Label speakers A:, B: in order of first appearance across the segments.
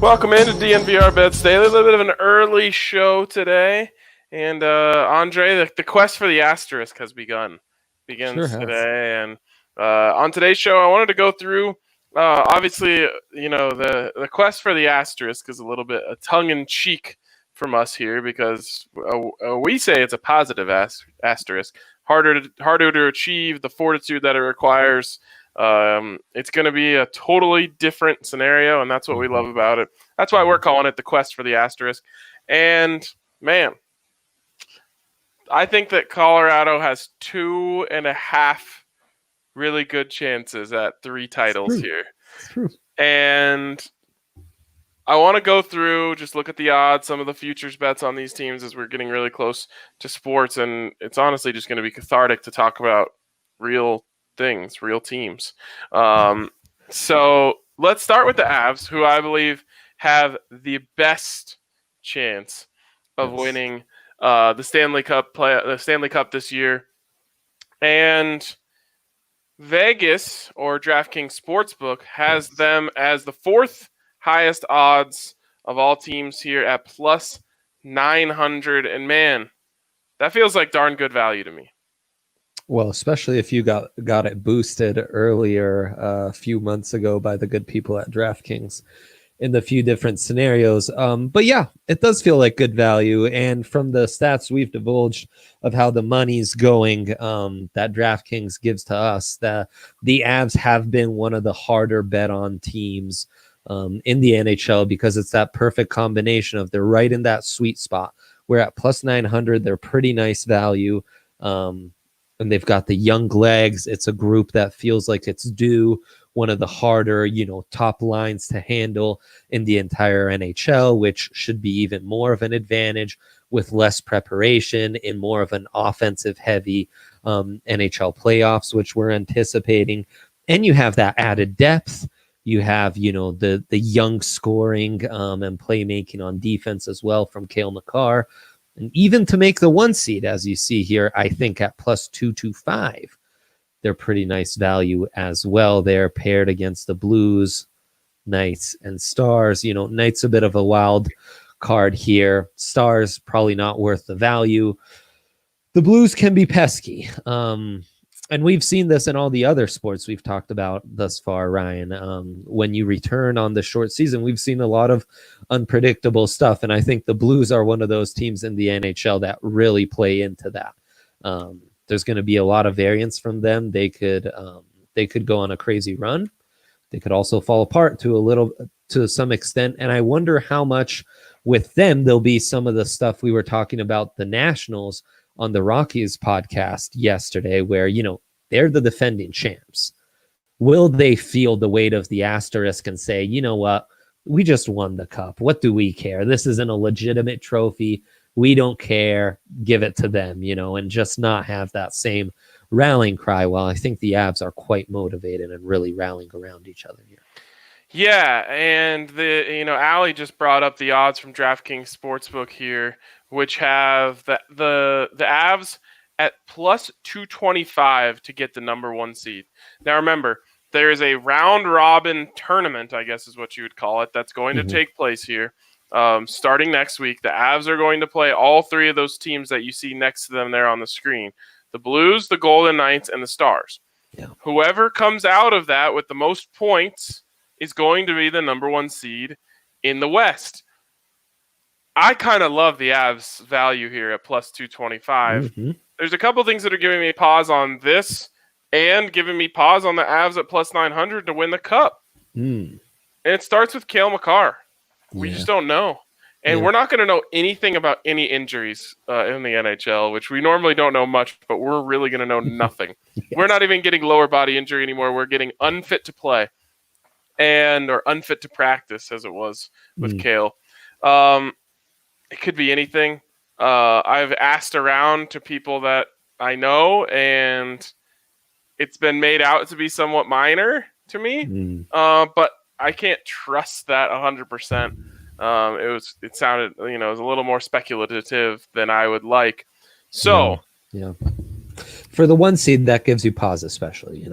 A: Welcome into DNVR Bets Daily. A little bit of an early show today. And Andre, the quest for the asterisk has begins today. And on today's show, I wanted to go through, obviously, the quest for the asterisk is a little bit a tongue-in-cheek from us here because we say it's a positive asterisk. Harder to achieve, the fortitude that it requires. It's going to be a totally different scenario, and that's what we love about it. That's why we're calling it the quest for the asterisk. And, man, I think that Colorado has 2.5 really good chances at 3 titles here. And I want to go through, just look at the odds, some of the futures bets on these teams as we're getting really close to sports, and it's honestly just going to be cathartic to talk about real things, real teams. So let's start with the Avs, who I believe have the best chance of winning the Stanley Cup this year. And Vegas, or DraftKings Sportsbook, has them as the 4th highest odds of all teams here at plus 900. And man, that feels like darn good value to me.
B: Well, especially if you got it boosted earlier a few months ago by the good people at DraftKings in the few different scenarios. But yeah, it does feel like good value. And from the stats we've divulged of how the money's going that DraftKings gives to us, the Avs have been one of the harder bet on teams in the NHL because it's that perfect combination of they're right in that sweet spot. We're at plus 900. They're pretty nice value. And they've got the young legs. It's a group that feels like it's due one of the harder, top lines to handle in the entire NHL, which should be even more of an advantage with less preparation in more of an offensive heavy NHL playoffs, which we're anticipating. And you have that added depth. You have, the young scoring and playmaking on defense as well from Cale Makar. And even to make the 1 seed, as you see here, I think at plus 225, they're pretty nice value as well. They're paired against the Blues, Knights, and Stars. Knights a bit of a wild card here. Stars probably not worth the value. The Blues can be pesky. And we've seen this in all the other sports we've talked about thus far, Ryan. When you return on the short season, we've seen a lot of unpredictable stuff. And I think the Blues are one of those teams in the NHL that really play into that. There's going to be a lot of variance from them. They could go on a crazy run. They could also fall apart to some extent. And I wonder how much with them there'll be some of the stuff we were talking about the Nationals on the Rockies podcast yesterday, where, they're the defending champs. Will they feel the weight of the asterisk and say, you know what, we just won the cup. What do we care? This isn't a legitimate trophy. We don't care. Give it to them, and just not have that same rallying cry. Well, I think the Avs are quite motivated and really rallying around each other here.
A: Yeah, and Allie just brought up the odds from DraftKings Sportsbook here, which have the Avs at plus 225 to get the number 1 seed. Now remember, there is a round robin tournament, I guess is what you would call it, that's going to take place here. Starting next week, the Avs are going to play all 3 of those teams that you see next to them there on the screen: the Blues, the Golden Knights, and the Stars. Yeah. Whoever comes out of that with the most points is going to be the number 1 seed in the West. I kind of love the Avs value here at plus 225. There's a couple things that are giving me a pause on this and giving me pause on the Avs at plus 900 to win the Cup. And it starts with Cale Makar. We just don't know. And we're not going to know anything about any injuries in the NHL, which we normally don't know much, but we're really going to know nothing. We're not even getting lower body injury anymore. We're getting unfit to play or unfit to practice, as it was with Cale. It could be anything. I've asked around to people that I know, and it's been made out to be somewhat minor to me. But I can't trust that 100%. It sounded, it was a little more speculative than I would like. So,
B: for the 1 seed, that gives you pause, especially,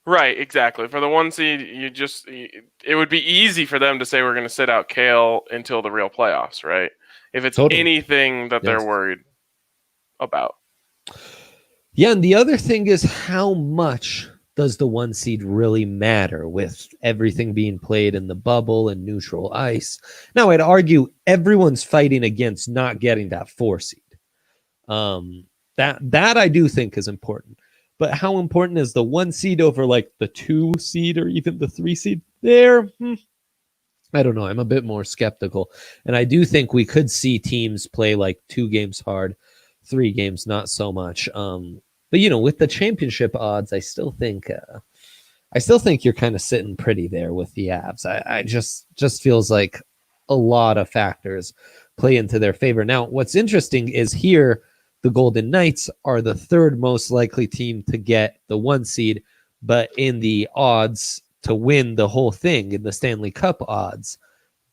A: Right, exactly. For the 1 seed, it would be easy for them to say we're going to sit out Kale until the real playoffs, right? If it's
B: Totally.
A: anything that they're
B: Yes.
A: worried about.
B: Yeah, and the other thing is how much does the 1 seed really matter with everything being played in the bubble and neutral ice? Now, I'd argue everyone's fighting against not getting that 4 seed. Um, that I do think is important. But how important is the 1 seed over like the 2 seed or even the 3 seed? I don't know. I'm a bit more skeptical. And I do think we could see teams play like 2 games hard, 3 games not so much. But with the championship odds, I still think you're kind of sitting pretty there with the Avs. I just feels like a lot of factors play into their favor. Now, what's interesting is here the Golden Knights are the third most likely team to get the 1 seed, but in the odds to win the whole thing in the Stanley Cup odds,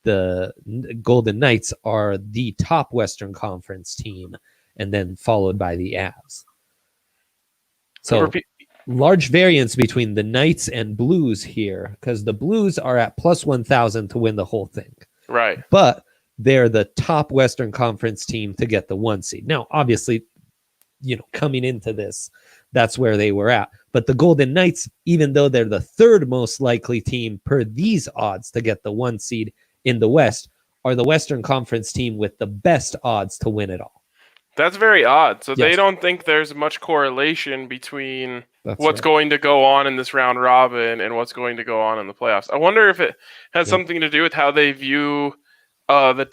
B: the Golden Knights are the top Western Conference team, and then followed by the Avs. So large variance between the Knights and Blues here, because the Blues are at plus 1,000 to win the whole thing.
A: Right.
B: But they're the top Western Conference team to get the 1 seed. Now, obviously, coming into this, that's where they were at. But the Golden Knights, even though they're the third most likely team per these odds to get the 1 seed in the West, are the Western Conference team with the best odds to win it all.
A: That's very odd. So
B: Yes.
A: they don't think there's much correlation between what's
B: right.
A: going to go on in this round robin and what's going to go on in the playoffs. I wonder if it has something to do with how they view the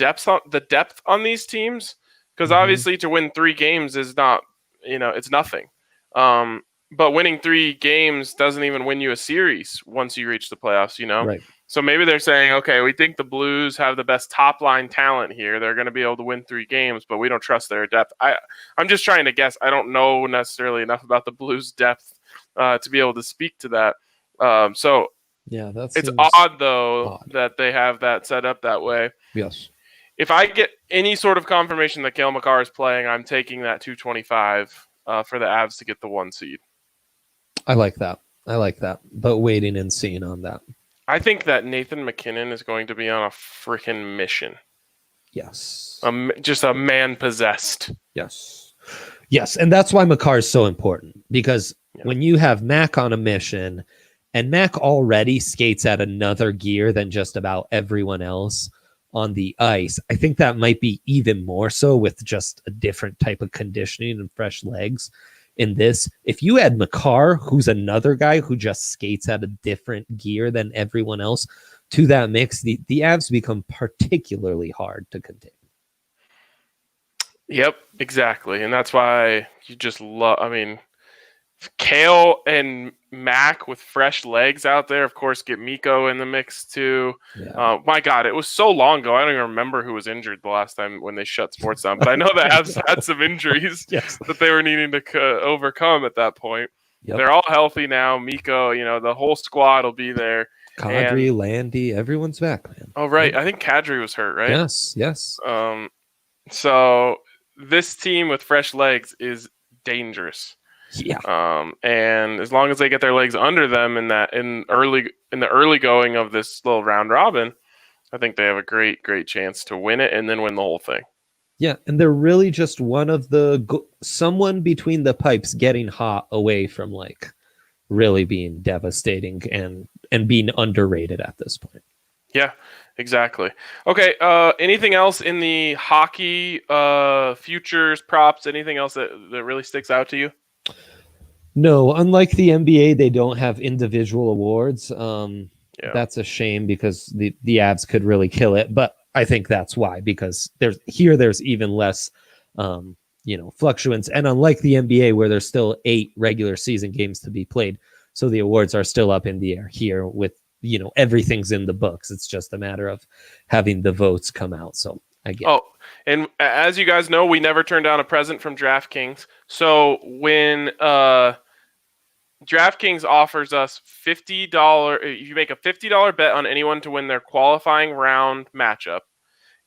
A: depth on these teams, because obviously to win 3 games is not, it's nothing. But winning 3 games doesn't even win you a series once you reach the playoffs,
B: Right.
A: So maybe they're saying, okay, we think the Blues have the best top line talent here. They're going to be able to win 3 games, but we don't trust their depth. I'm just trying to guess. I don't know necessarily enough about the Blues' depth to be able to speak to that. So
B: yeah,
A: it's odd though that they have that set up that way.
B: Yes.
A: If I get any sort of confirmation that Cale Makar is playing, I'm taking that 225 for the Avs to get the 1 seed.
B: I like that. But waiting and seeing on that.
A: I think that Nathan MacKinnon is going to be on a freaking mission.
B: Yes.
A: Just a man possessed.
B: Yes. And that's why Makar is so important, because when you have Mac on a mission, and Mac already skates at another gear than just about everyone else on the ice, I think that might be even more so with just a different type of conditioning and fresh legs. In this, if you add Makar, who's another guy who just skates at a different gear than everyone else, to that mix, the Avs become particularly hard to contain.
A: Yep, exactly. And that's why you just love, Kale and Mac with fresh legs out there, of course, get Mikko in the mix too. Yeah. My God, it was so long ago. I don't even remember who was injured the last time when they shut sports down. But I know the Avs had some injuries that they were needing to overcome at that point. Yep. They're all healthy now. Mikko, the whole squad will be there.
B: Kadri, Landy, everyone's back, man.
A: Oh, right. I think Kadri was hurt, right?
B: Yes.
A: So this team with fresh legs is dangerous.
B: Yeah.
A: And as long as they get their legs under them in the early going of this little round robin, I think they have a great chance to win it and then win the whole thing.
B: Yeah, and they're really just someone between the pipes getting hot away from like really being devastating and being underrated at this point.
A: Yeah, exactly. Okay, anything else in the hockey futures, props, anything else that really sticks out to you?
B: No, unlike the NBA, they don't have individual awards. That's a shame because the Avs could really kill it. But I think that's why, because there's even less, fluctuance. And unlike the NBA, where there's still 8 regular season games to be played, so the awards are still up in the air here with, everything's in the books. It's just a matter of having the votes come out. So I get it.
A: And as you guys know, we never turn down a present from DraftKings. So when DraftKings offers us $50, if you make a $50 bet on anyone to win their qualifying round matchup,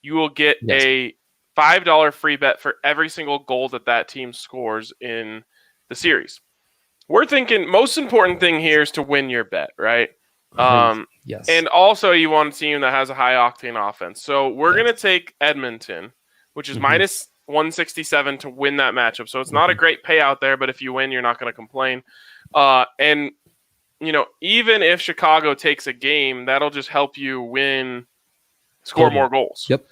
A: you will get a $5 free bet for every single goal that team scores in the series. we're thinking most important thing here is to win your bet, right?
B: Yes.
A: And also you want a team that has a high octane offense. So we're
B: Yes.
A: going to take Edmonton, which is
B: Mhm.
A: minus 167 to win that matchup. So it's not a great payout there, but if you win, you're not going to complain. And even if Chicago takes a game, that'll just help you win, score more goals.
B: Yep.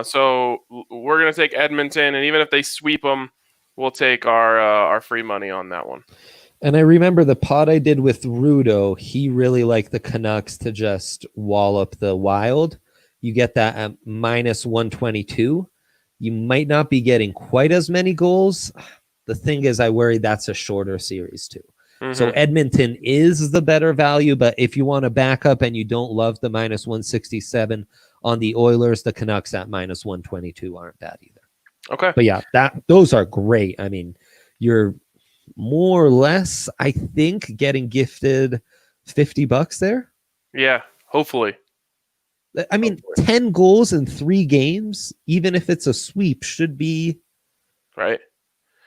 A: So we're going to take Edmonton, and even if they sweep them, we'll take our free money on that one.
B: And I remember the pod I did with Rudo, he really liked the Canucks to just wallop the Wild. You get that at minus 122. You might not be getting quite as many goals. The thing is, I worry that's a shorter series too. So Edmonton is the better value, but if you want to back up and you don't love the minus 167 on the Oilers, the Canucks at minus 122 aren't bad either.
A: Okay.
B: But yeah, those are great. I mean, you're more or less, I think, getting gifted $50 there.
A: Yeah, hopefully.
B: I mean, 10 goals in 3 games, even if it's a sweep, should be
A: right.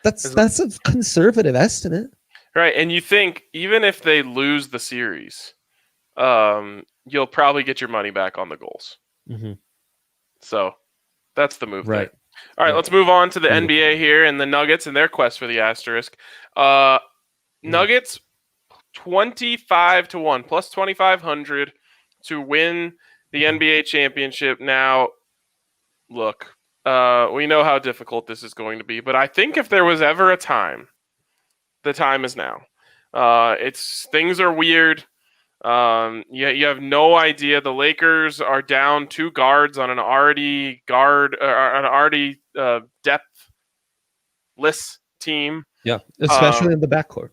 B: That's a conservative estimate.
A: Right, and you think even if they lose the series, you'll probably get your money back on the goals.
B: Mm-hmm.
A: So that's the move,
B: right?
A: There. All right, let's move on to the NBA here and the Nuggets and their quest for the asterisk. Nuggets 25-1 plus 2,500 to win the NBA championship. Now, look, we know how difficult this is going to be, but I think if there was ever a time, the time is now. Things are weird. You have no idea. The Lakers are down 2 guards on an already depthless team.
B: Yeah, especially in the backcourt.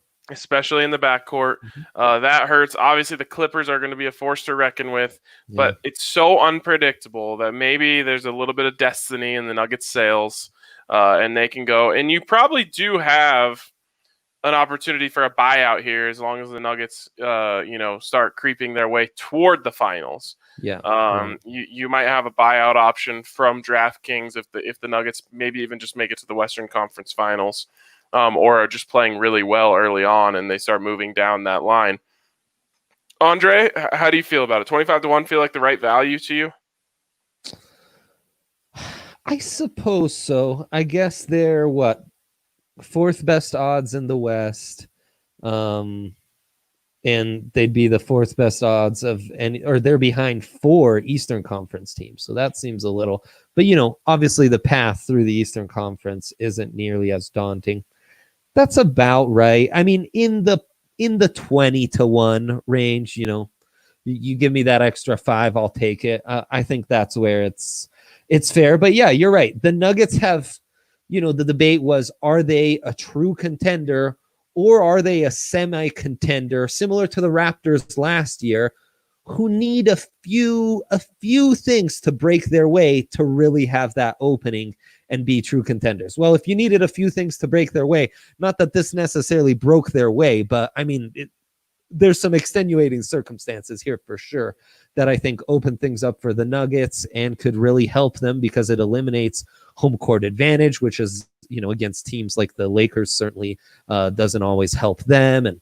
A: That hurts. Obviously, the Clippers are going to be a force to reckon with, but it's so unpredictable that maybe there's a little bit of destiny in the Nuggets' sails, and they can go. And you probably do have an opportunity for a buyout here as long as the Nuggets, start creeping their way toward the finals.
B: Yeah.
A: You might have a buyout option from DraftKings if the Nuggets maybe even just make it to the Western Conference Finals, or are just playing really well early on and they start moving down that line. Andre, how do you feel about it? 25-1 feel like the right value to you?
B: I suppose so. I guess they're 4th best odds in the West, and they'd be the 4th best odds of any, or they're behind 4 Eastern Conference teams. So that seems a little, but obviously the path through the Eastern Conference isn't nearly as daunting. That's about right. I mean, in the 20-1 range, you give me that extra 5, I'll take it. I think that's where it's fair. But yeah, you're right. The Nuggets have, the debate was, are they a true contender or are they a semi-contender, similar to the Raptors last year, who need a few things to break their way to really have that opening and be true contenders? Well, if you needed a few things to break their way, not that this necessarily broke their way, but I mean, there's some extenuating circumstances here for sure that I think open things up for the Nuggets and could really help them because it eliminates home court advantage, which is, against teams like the Lakers certainly doesn't always help them. And,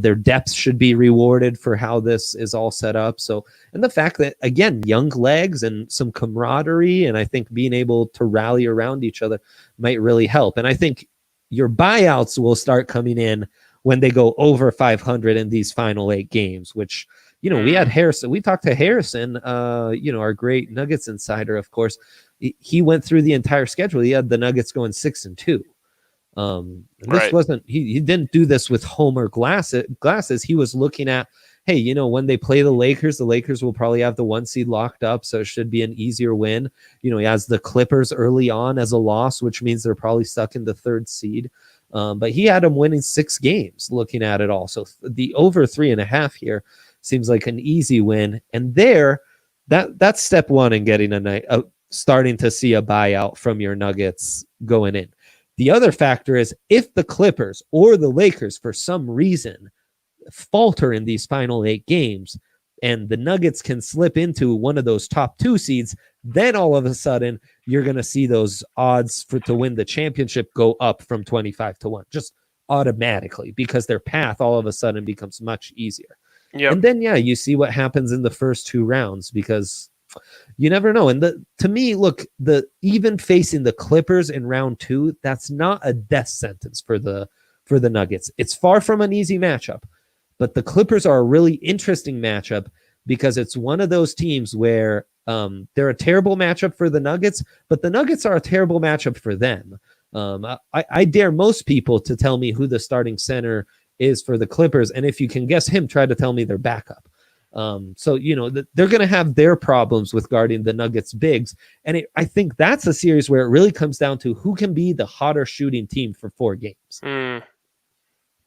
B: their depth should be rewarded for how this is all set up. So, and the fact that, again, young legs and some camaraderie, and I think being able to rally around each other might really help. And I think your buyouts will start coming in when they go over 500 in these final 8 games, which, we had Harrison. We talked to Harrison, our great Nuggets insider, of course. He went through the entire schedule. He had the Nuggets going 6-2. And this wasn't, he didn't do this with Homer glasses. He was looking at, hey, when they play the Lakers will probably have the 1 seed locked up. So it should be an easier win. He has the Clippers early on as a loss, which means they're probably stuck in the 3rd seed. But he had them winning 6 games looking at it all. So the over 3.5 here seems like an easy win. And that's step 1 in getting starting to see a buyout from your Nuggets going in. The other factor is if the Clippers or the Lakers, for some reason, falter in these final 8 games and the Nuggets can slip into one of those top 2 seeds, then all of a sudden you're going to see those odds to win the championship go up from 25-1, just automatically because their path all of a sudden becomes much easier.
A: Yep.
B: And then, you see what happens in the first 2 rounds because you never know. And to me, look, even facing the Clippers in round 2, that's not a death sentence for the Nuggets. It's far from an easy matchup, but the Clippers are a really interesting matchup because it's one of those teams where they're a terrible matchup for the Nuggets, but the Nuggets are a terrible matchup for them. I dare most people to tell me who the starting center is for the Clippers, and if you can guess him, try to tell me their backup. So they're going to have their problems with guarding the Nuggets bigs, and I think that's a series where it really comes down to who can be the hotter shooting team for 4 games.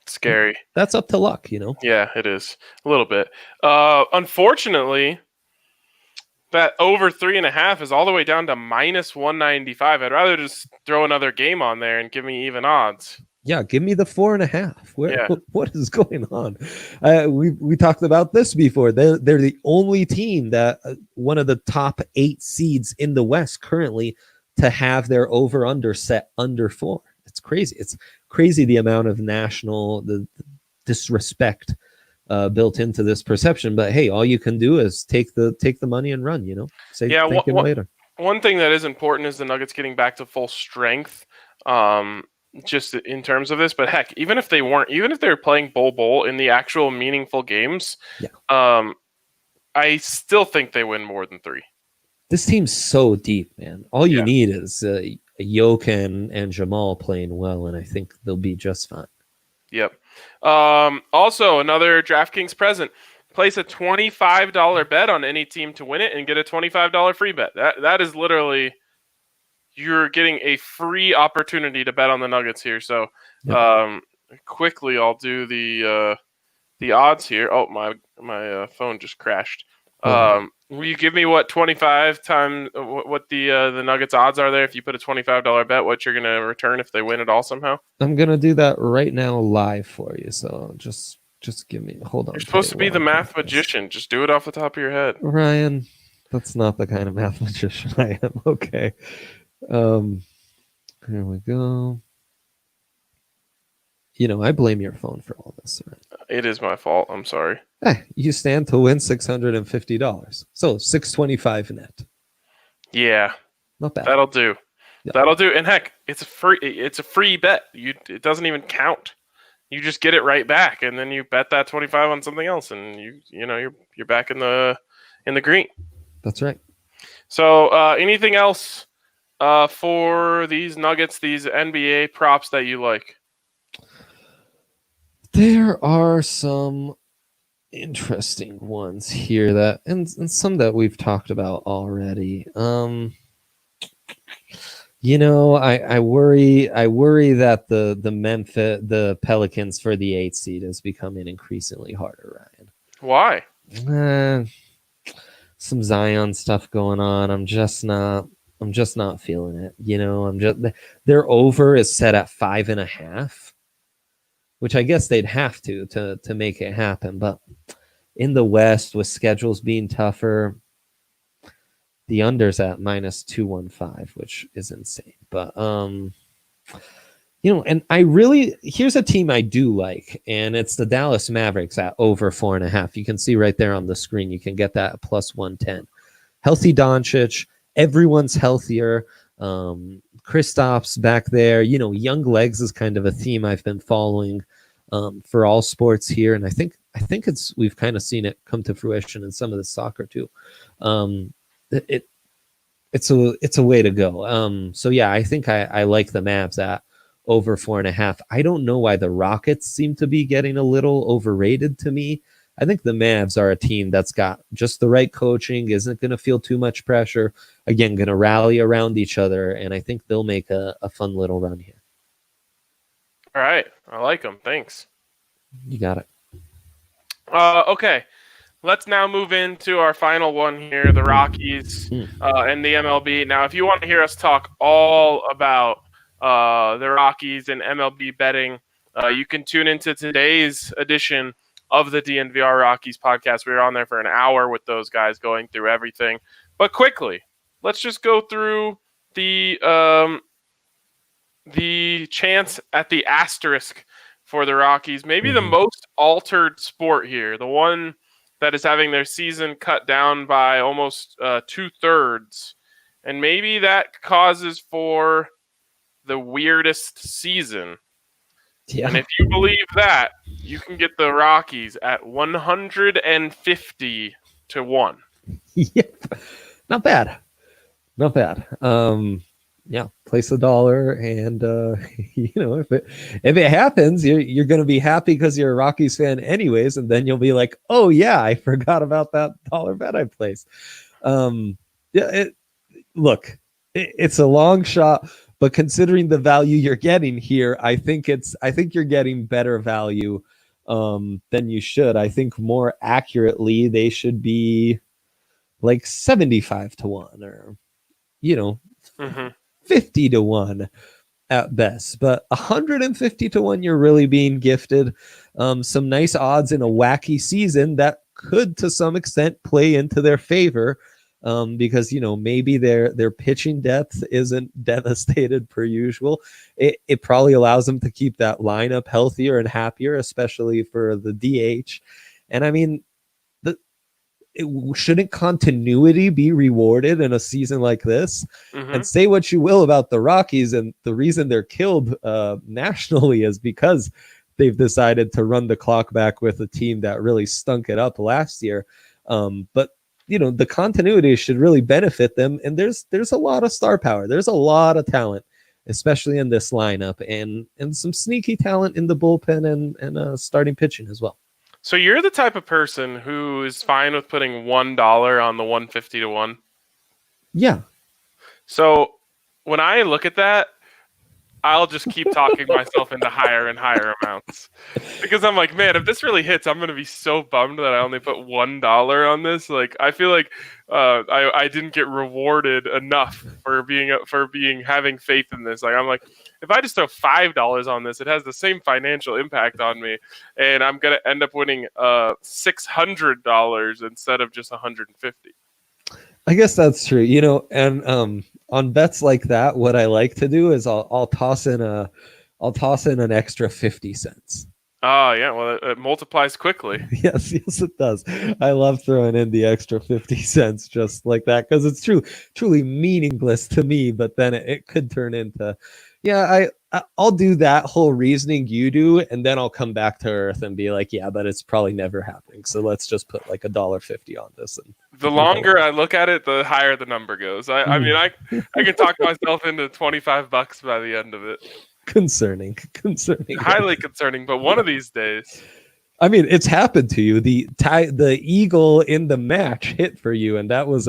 A: Scary.
B: And that's up to luck,
A: Yeah, it is a little bit. Unfortunately, that over 3.5 is all the way down to minus 195. I'd rather just throw another game on there and give me even odds.
B: Yeah, give me the 4.5. What is going on? We talked about this before. They're the only team that one of the top 8 seeds in the West currently to have their over under set under 4. It's crazy. It's crazy the amount of the disrespect built into this perception. But hey, all you can do is take the money and run. Say thank you later.
A: One thing that is important is the Nuggets getting back to full strength. Just in terms of this, but heck, even if they were playing bowl in the actual meaningful games, I still think they win more than 3.
B: This team's so deep, man. All you need is Jokic and Jamal playing well, and I think they'll be just fine.
A: Yep. Also, another DraftKings present. Place a $25 bet on any team to win it and get a $25 free bet. That is literally... You're getting a free opportunity to bet on the Nuggets here. So quickly, I'll do the odds here. Oh, my phone just crashed. Will you give me what 25 times what the Nuggets odds are there? If you put a $25 bet, what you're going to return if they win it all somehow?
B: I'm going to do that right now live for you. So just give me, hold on.
A: You're supposed to be the math magician. Just do it off the top of your head.
B: Ryan, that's not the kind of math magician I am. Okay. Here we go. I blame your phone for all this. Right?
A: It is my fault. I'm sorry.
B: You stand to win $650. So $625 net.
A: Yeah.
B: Not bad.
A: That'll do. Yeah. That'll do. And heck, it's a free bet. It doesn't even count. You just get it right back, and then you bet that 25 on something else, and you're back in the green.
B: That's right.
A: So anything else for these Nuggets, these NBA props that you like?
B: There are some interesting ones here and some that we've talked about already. I worry that the Pelicans for the 8th seed is becoming increasingly harder, Ryan.
A: Why?
B: Some Zion stuff going on. I'm just not feeling it. Their over is set at 5.5, which I guess they'd have to make it happen. But in the West, with schedules being tougher, the under's at minus 215, which is insane. But and here's a team I do like, and it's the Dallas Mavericks at over 4.5. You can see right there on the screen. You can get that at plus 110. Healthy Doncic. Everyone's healthier. Kristaps back there. Young legs is kind of a theme I've been following for all sports here, and I think we've kind of seen it come to fruition in some of the soccer too. It's a way to go. So yeah, I think I like the Mavs at over 4.5. I don't know why the Rockets seem to be getting a little overrated to me. I think the Mavs are a team that's got just the right coaching, isn't going to feel too much pressure. Again, going to rally around each other, and I think they'll make a fun little run here.
A: All right. I like them. Thanks.
B: You got it.
A: Okay. Let's now move into our final one here, the Rockies and the MLB. Now, if you want to hear us talk all about the Rockies and MLB betting, you can tune into today's edition of the DNVR Rockies podcast. We were on there for an hour with those guys going through everything. But quickly, let's just go through the chance at the asterisk for the Rockies. Maybe the most altered sport here, the one that is having their season cut down by almost 2/3. And maybe that causes for the weirdest season.
B: Yeah.
A: And if you believe that, you can get the Rockies at 150-1.
B: Yep. Not bad. Not bad. Yeah, place a dollar, and if it happens, you're going to be happy because you're a Rockies fan anyways, and then you'll be like, oh yeah, I forgot about that dollar bet I placed. Yeah, it's a long shot, but considering the value you're getting here, I think you're getting better value than you should. I think more accurately they should be like 75-1 or 50-1 at best, but 150-1 you're really being gifted some nice odds in a wacky season that could to some extent play into their favor, because maybe their pitching depth isn't devastated per usual. It probably allows them to keep that lineup healthier and happier, especially for the DH. And I mean, shouldn't continuity be rewarded in a season like this? And say what you will about the Rockies, and the reason they're killed nationally is because they've decided to run the clock back with a team that really stunk it up last year. But the continuity should really benefit them, and there's a lot of star power. There's a lot of talent, especially in this lineup, and some sneaky talent in the bullpen and starting pitching as well.
A: So you're the type of person who is fine with putting $1 on the 150-1?
B: Yeah.
A: So when I look at that, I'll just keep talking myself into higher and higher amounts. Because I'm like, man, if this really hits, I'm going to be so bummed that I only put $1 on this. Like, I feel like I didn't get rewarded enough for having faith in this. Like, I'm like, if I just throw $5 on this, it has the same financial impact on me, and I'm going to end up winning $600 instead of just $150.
B: I guess that's true, and on bets like that, what I like to do is I'll toss in an extra 50 cents.
A: Oh yeah, well it multiplies quickly.
B: Yes, it does. I love throwing in the extra 50 cents just like that, because it's truly meaningless to me, but then it could turn into, I'll do that whole reasoning you do, and then I'll come back to earth and be like, yeah, but it's probably never happening. So let's just put like $1.50 on this. And
A: the longer I look at it, the higher the number goes. I mean, I can talk myself into $25 by the end of it.
B: Concerning.
A: Highly concerning, but one of these days.
B: I mean, it's happened to you. The eagle in the match hit for you, and that was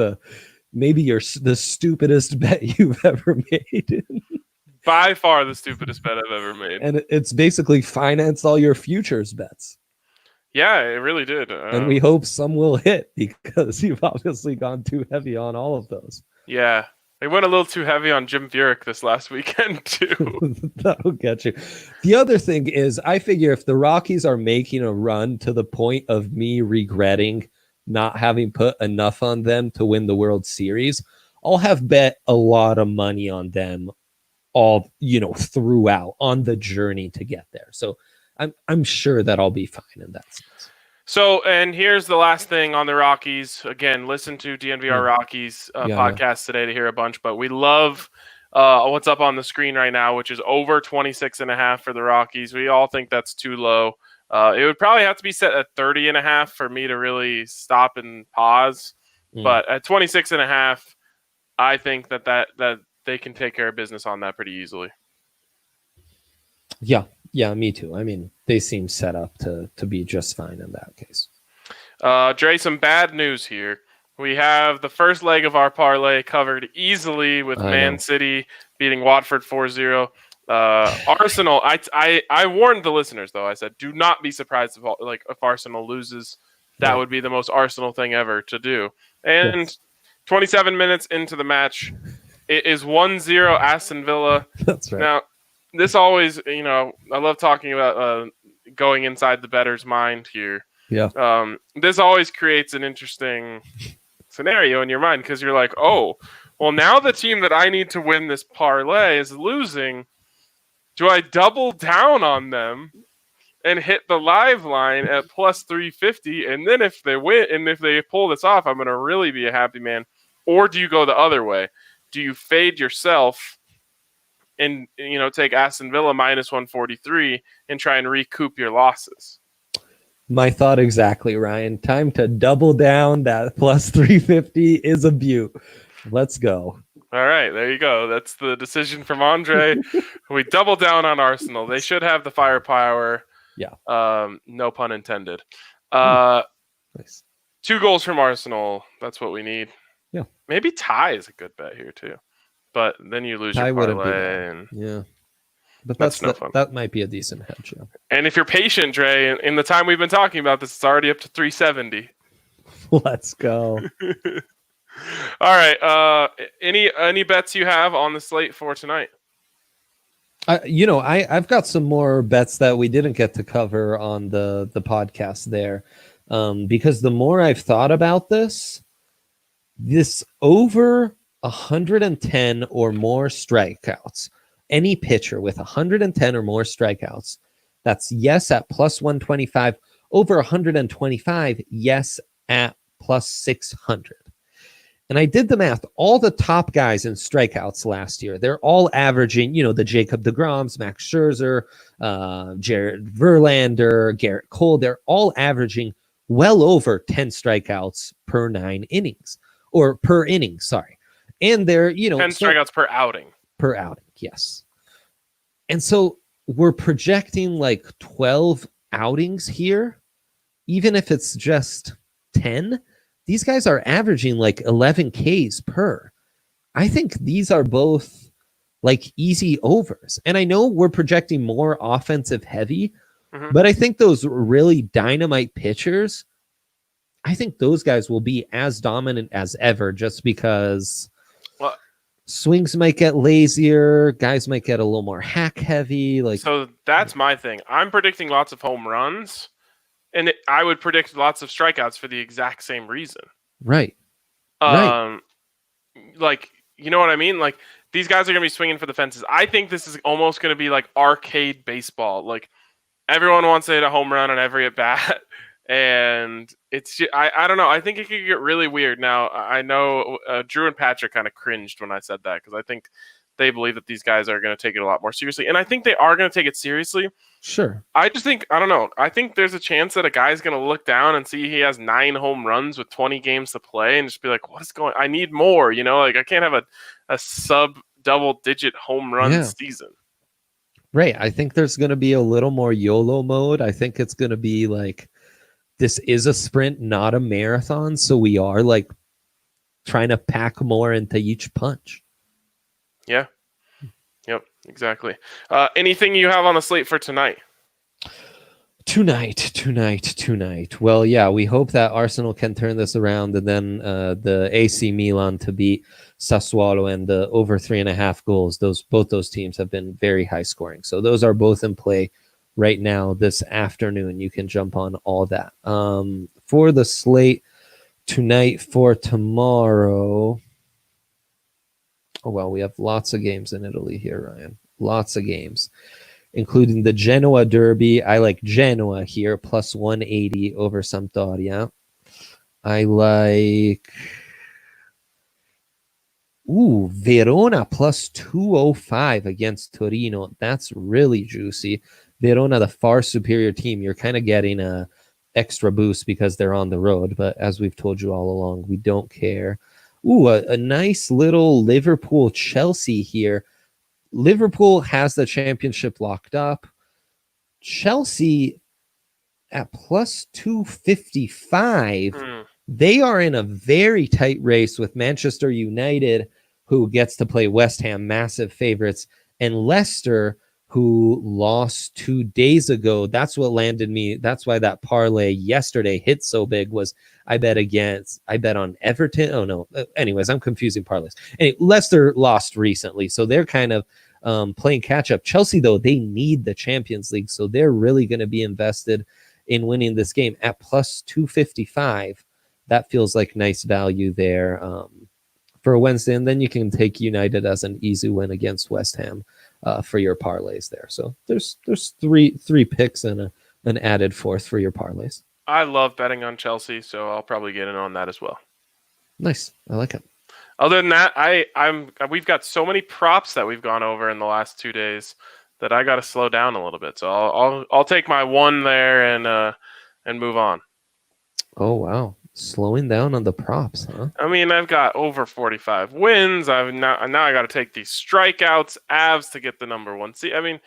B: maybe the stupidest bet you've ever made.
A: By far the stupidest bet I've ever made.
B: And it's basically financed all your futures bets.
A: Yeah, it really did.
B: And we hope some will hit, because you've obviously gone too heavy on all of those.
A: Yeah. I went a little too heavy on Jim Furyk this last weekend, too.
B: That'll get you. The other thing is, I figure if the Rockies are making a run to the point of me regretting not having put enough on them to win the World Series, I'll have bet a lot of money on them all, throughout on the journey to get there. So I'm sure that I'll be fine in that sense.
A: So, and here's the last thing on the Rockies. Again, listen to DNVR Rockies podcast today to hear a bunch, but we love what's up on the screen right now, which is over 26.5 for the Rockies. We all think that's too low. It would probably have to be set at 30.5 for me to really stop and pause. But at 26.5, I think that they can take care of business on that pretty easily.
B: Yeah, me too. I mean, they seem set up to be just fine in that case.
A: Dre, some bad news here. We have the first leg of our parlay covered easily with Man City beating Watford 4-0. Arsenal, I warned the listeners, though. I said, do not be surprised if Arsenal loses. That would be the most Arsenal thing ever to do. And 27 minutes into the match, it is 1-0 Aston Villa.
B: That's right.
A: Now, this always, I love talking about going inside the bettor's mind here.
B: Yeah.
A: This always creates an interesting scenario in your mind, because you're like, oh, well, now the team that I need to win this parlay is losing. Do I double down on them and hit the live line at plus 350. And then if they win and if they pull this off, I'm going to really be a happy man. Or do you go the other way? Do you fade yourself and, take Aston Villa minus 143 and try and recoup your losses?
B: My thought exactly, Ryan. Time to double down. That plus 350 is a beaut. Let's go.
A: All right, there you go. That's the decision from Andre. We double down on Arsenal. They should have the firepower.
B: Yeah.
A: No pun intended.
B: Nice.
A: 2 goals from Arsenal. That's what we need.
B: Yeah.
A: Maybe tie is a good bet here too. But then you lose
B: tie
A: your
B: wouldn't be
A: parlay.
B: bad.
A: And
B: yeah. But
A: that's no fun.
B: That might be a decent hedge. Yeah.
A: And if you're patient, Dre, in the time we've been talking about this, it's already up to 370.
B: Let's go.
A: All right. Any bets you have on the slate for tonight?
B: I've got some more bets that we didn't get to cover on the podcast there, because the more I've thought about this over 110 or more strikeouts, any pitcher with 110 or more strikeouts, that's yes at plus 125, over 125, yes at plus 600. And I did the math. All the top guys in strikeouts last year, they're all averaging, the Jacob deGroms, Max Scherzer, Jared Verlander, Garrett Cole. They're all averaging well over 10 strikeouts per 9 innings, or per inning, sorry. And they're,
A: 10 strikeouts per outing.
B: Per outing, yes. And so we're projecting like 12 outings here, even if it's just 10. These guys are averaging like 11 Ks per. I think these are both like easy overs. And I know we're projecting more offensive heavy, but I think those really dynamite pitchers, I think those guys will be as dominant as ever, just because swings might get lazier, guys might get a little more hack heavy.
A: So that's my thing. I'm predicting lots of home runs. And I would predict lots of strikeouts for the exact same reason.
B: Right.
A: Like, you know what I mean? Like, these guys are going to be swinging for the fences. I think this is almost going to be like arcade baseball. Like, everyone wants to hit a home run on every at bat. And it's just, I don't know. I think it could get really weird. Now, I know Drew and Patrick kind of cringed when I said that, because I think they believe that these guys are going to take it a lot more seriously. And I think they are going to take it seriously.
B: Sure.
A: I just think, I don't know. I think there's a chance that a guy's going to look down and see he has 9 home runs with 20 games to play and just be like, what is going on? I need more, Like, I can't have a sub double-digit home run season.
B: Right. I think there's going to be a little more YOLO mode. I think it's going to be like, this is a sprint, not a marathon. So we are like trying to pack more into each punch.
A: Yeah. Yep, exactly. Anything you have on the slate for tonight?
B: Tonight. Well, yeah, we hope that Arsenal can turn this around, and then the AC Milan to beat Sassuolo and the over 3.5 goals. Both those teams have been very high scoring. So those are both in play right now this afternoon. You can jump on all that. For the slate tonight, for tomorrow. Oh, well, we have lots of games in Italy here, Ryan. Lots of games, including the Genoa Derby. I like Genoa here, plus 180 over Sampdoria. I like Verona plus 205 against Torino. That's really juicy. Verona, the far superior team. You're kind of getting a extra boost because they're on the road. But as we've told you all along, we don't care. A nice little Liverpool-Chelsea here. Liverpool has the championship locked up. Chelsea at plus 255. They are in a very tight race with Manchester United, who gets to play West Ham, massive favorites, and Leicester, who lost 2 days ago. That's what landed me. That's why that parlay yesterday hit so big. Was I bet on Everton. Oh no. Anyways, I'm confusing parlays. Leicester lost recently, so they're kind of playing catch up. Chelsea, though, they need the Champions League, so they're really going to be invested in winning this game at plus 255. That feels like nice value there for a Wednesday, and then you can take United as an easy win against West Ham for your parlays there. So there's three picks and an added fourth for your parlays.
A: I love betting on Chelsea, so I'll probably get in on that as well.
B: Nice. I like it.
A: Other than that, we've got so many props that we've gone over in the last 2 days that I got to slow down a little bit. So I'll take my one there and move on.
B: Oh wow, slowing down on the props, huh?
A: I mean, I've got over 45 wins. Now I got to take these strikeouts, Avs to get the number one. See, I mean,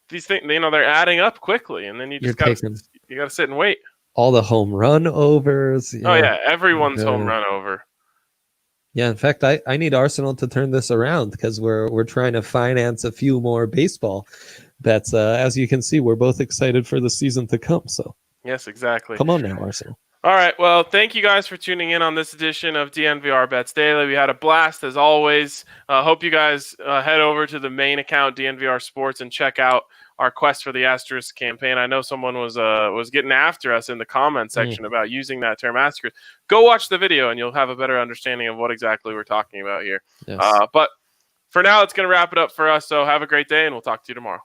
A: these things, they're adding up quickly, and then you just got to sit and wait.
B: All the home run overs.
A: Oh yeah, everyone's home run over.
B: Yeah, in fact, I need Arsenal to turn this around because we're trying to finance a few more baseball bets. As you can see, we're both excited for the season to come. So
A: yes, exactly.
B: Come on now, Arsenal.
A: All right. Well, thank you guys for tuning in on this edition of DNVR Bets Daily. We had a blast as always. Hope you guys head over to the main account DNVR Sports and check out our Quest for the Asterisk campaign. I know someone was getting after us in the comment section about using that term asterisk. Go watch the video and you'll have a better understanding of what exactly we're talking about here. Yes. But for now, it's going to wrap it up for us. So have a great day and we'll talk to you tomorrow.